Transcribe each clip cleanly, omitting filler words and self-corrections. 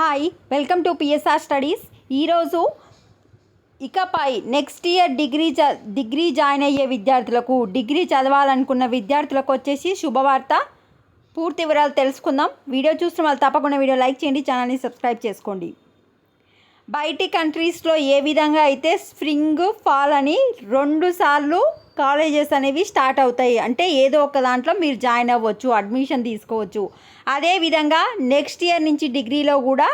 Hi, welcome to PSR studies. ఈరోజు ఇకపై next year degree join అయ్యే విద్యార్థులకు, డిగ్రీ చదవాలనుకున్న విద్యార్థులకు వచ్చేసి శుభవార్త. పూర్తి వివరాలు తెలుసుకుందాం. వీడియో చూస్తున్న వాళ్ళు తప్పకుండా వీడియో లైక్ చేయండి, ఛానల్ని సబ్స్క్రైబ్ చేసుకోండి. బయటి కంట్రీస్లో ఏ విధంగా అయితే స్ప్రింగ్ ఫాల్ అని 2 సార్లు కాలేజెస్ అనేవి స్టార్ట్ అవుతాయి, అంటే ఏదో ఒక దాంట్లో మీరు జాయిన్ అవ్వచ్చు, అడ్మిషన్ తీసుకోవచ్చు. అదేవిధంగా నెక్స్ట్ ఇయర్ నుంచి డిగ్రీలో కూడా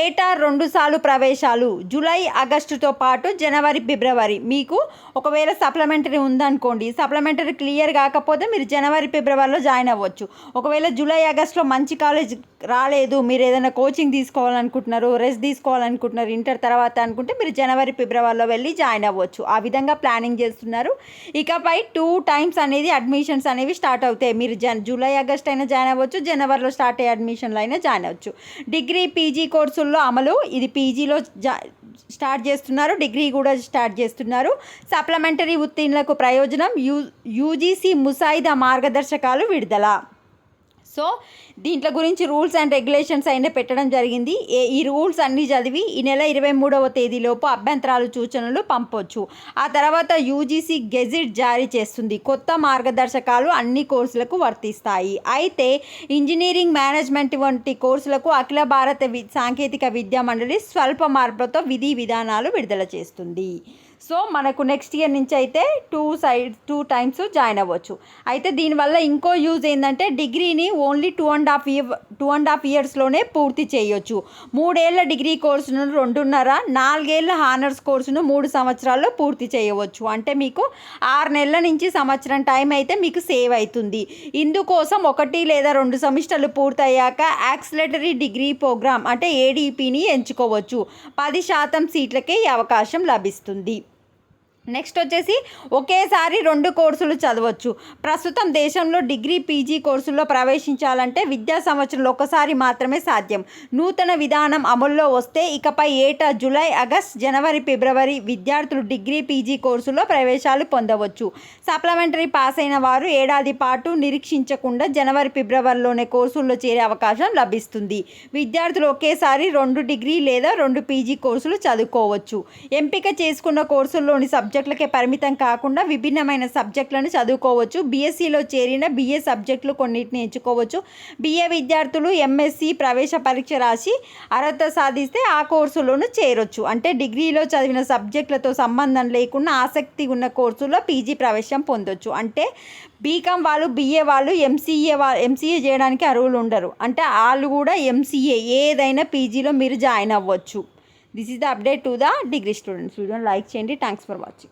ఏటా 2 సార్లు ప్రవేశాలు, జూలై ఆగస్టుతో పాటు జనవరి ఫిబ్రవరి. మీకు ఒకవేళ సప్లిమెంటరీ ఉందనుకోండి, సప్లిమెంటరీ క్లియర్ కాకపోతే మీరు జనవరి ఫిబ్రవరిలో జాయిన్ అవ్వచ్చు. ఒకవేళ జూలై ఆగస్టులో మంచి కాలేజ్ రాలేదు, మీరు ఏదైనా కోచింగ్ తీసుకోవాలనుకుంటున్నారు, రెస్ట్ తీసుకోవాలనుకుంటున్నారు ఇంటర్ తర్వాత అనుకుంటే మీరు జనవరి ఫిబ్రవరిలో వెళ్ళి జాయిన్ అవ్వచ్చు. ఆ విధంగా ప్లానింగ్ చేస్తున్నారు. ఇకపై 2 టైమ్స్ అనేది అడ్మిషన్స్ అనేవి స్టార్ట్ అవుతాయి. మీరు జూలై ఆగస్ట్ అయినా జాయిన్ అవ్వచ్చు, జనవరిలో స్టార్ట్ అయ్యే అడ్మిషన్లో అయినా జాయిన్ అవ్వచ్చు. డిగ్రీ పీజీ కోర్సుల్లో అమలు, ఇది పీజీలో స్టార్ట్ చేస్తున్నారు, డిగ్రీ కూడా స్టార్ట్ చేస్తున్నారు. సప్లిమెంటరీ ఉత్తీర్ణులకు ప్రయోజనం, యూజీసీ ముసాయిదా మార్గదర్శకాలు విడుదల. సో దీంట్లో గురించి రూల్స్ అండ్ రెగ్యులేషన్స్ అయినా పెట్టడం జరిగింది. ఈ రూల్స్ అన్నీ చదివి ఈ నెల 23వ తేదీలోపు అభ్యంతరాలు సూచనలు పంపొచ్చు. ఆ తర్వాత యూజీసీ గెజిట్ జారీ చేస్తుంది. కొత్త మార్గదర్శకాలు అన్ని కోర్సులకు వర్తిస్తాయి. అయితే ఇంజనీరింగ్, మేనేజ్మెంట్ వంటి కోర్సులకు అఖిల భారత సాంకేతిక విద్యా మండలి స్వల్ప మార్పులతో విధి విధానాలు విడుదల చేస్తుంది. సో మనకు నెక్స్ట్ ఇయర్ నుంచి అయితే 2 టైమ్స్ జాయిన్ అవ్వచ్చు. అయితే దీనివల్ల ఇంకో యూజ్ ఏంటంటే డిగ్రీని ఓన్లీ 2.5 ఇయర్స్లోనే పూర్తి చేయొచ్చు. 3 ఏళ్ల డిగ్రీ కోర్సును 2.5, 4 ఏళ్ల హానర్స్ కోర్సును 3 సంవత్సరాల్లో పూర్తి చేయవచ్చు. అంటే మీకు 6 నెలల నుంచి సంవత్సరం టైం అయితే మీకు సేవ్ అవుతుంది. ఇందుకోసం 1 లేదా 2 సెమిస్టర్లు పూర్తయ్యాక యాక్సిలరేటరీ డిగ్రీ ప్రోగ్రామ్ అంటే ఏడీపీని ఎంచుకోవచ్చు. 10% సీట్లకే ఈ అవకాశం లభిస్తుంది. నెక్స్ట్ వచ్చేసి ఒకేసారి 2 కోర్సులు చదవచ్చు. ప్రస్తుతం దేశంలో డిగ్రీ పీజీ కోర్సుల్లో ప్రవేశించాలంటే విద్యా సంవత్సరంలో ఒకసారి మాత్రమే సాధ్యం. నూతన విధానం అమల్లో వస్తే ఇకపై ఏటా జూలై, ఆగస్ట్, జనవరి, ఫిబ్రవరి విద్యార్థులు డిగ్రీ పీజీ కోర్సుల్లో ప్రవేశాలు పొందవచ్చు. సప్లిమెంటరీ పాస్ అయిన వారు ఏడాది పాటు నిరీక్షించకుండా జనవరి, ఫిబ్రవరిలోనే కోర్సుల్లో చేరే అవకాశం లభిస్తుంది. విద్యార్థులు ఒకేసారి 2 డిగ్రీ లేదా 2 పీజీ కోర్సులు చదువుకోవచ్చు. ఎంపిక చేసుకున్న కోర్సుల్లోని సబ్జెక్టులకే పరిమితం కాకుండా విభిన్నమైన సబ్జెక్టులను చదువుకోవచ్చు. బీఎస్సీలో చేరిన BA సబ్జెక్టులు కొన్నిటిని ఎంచుకోవచ్చు. BA విద్యార్థులు MSc ప్రవేశ పరీక్ష రాసి అర్హత సాధిస్తే ఆ కోర్సులోనూ చేరొచ్చు. అంటే డిగ్రీలో చదివిన సబ్జెక్టులతో సంబంధం లేకుండా ఆసక్తి ఉన్న కోర్సుల్లో పీజీ ప్రవేశం పొందొచ్చు. అంటే బీకామ్ వాళ్ళు, BA వాళ్ళు MCA చేయడానికి అర్హులు ఉండరు. అంటే వాళ్ళు కూడా MCA ఏదైనా పీజీలో మీరు జాయిన్ అవ్వచ్చు. This is the update to the degree students. Video like చేయండి. Thanks for watching.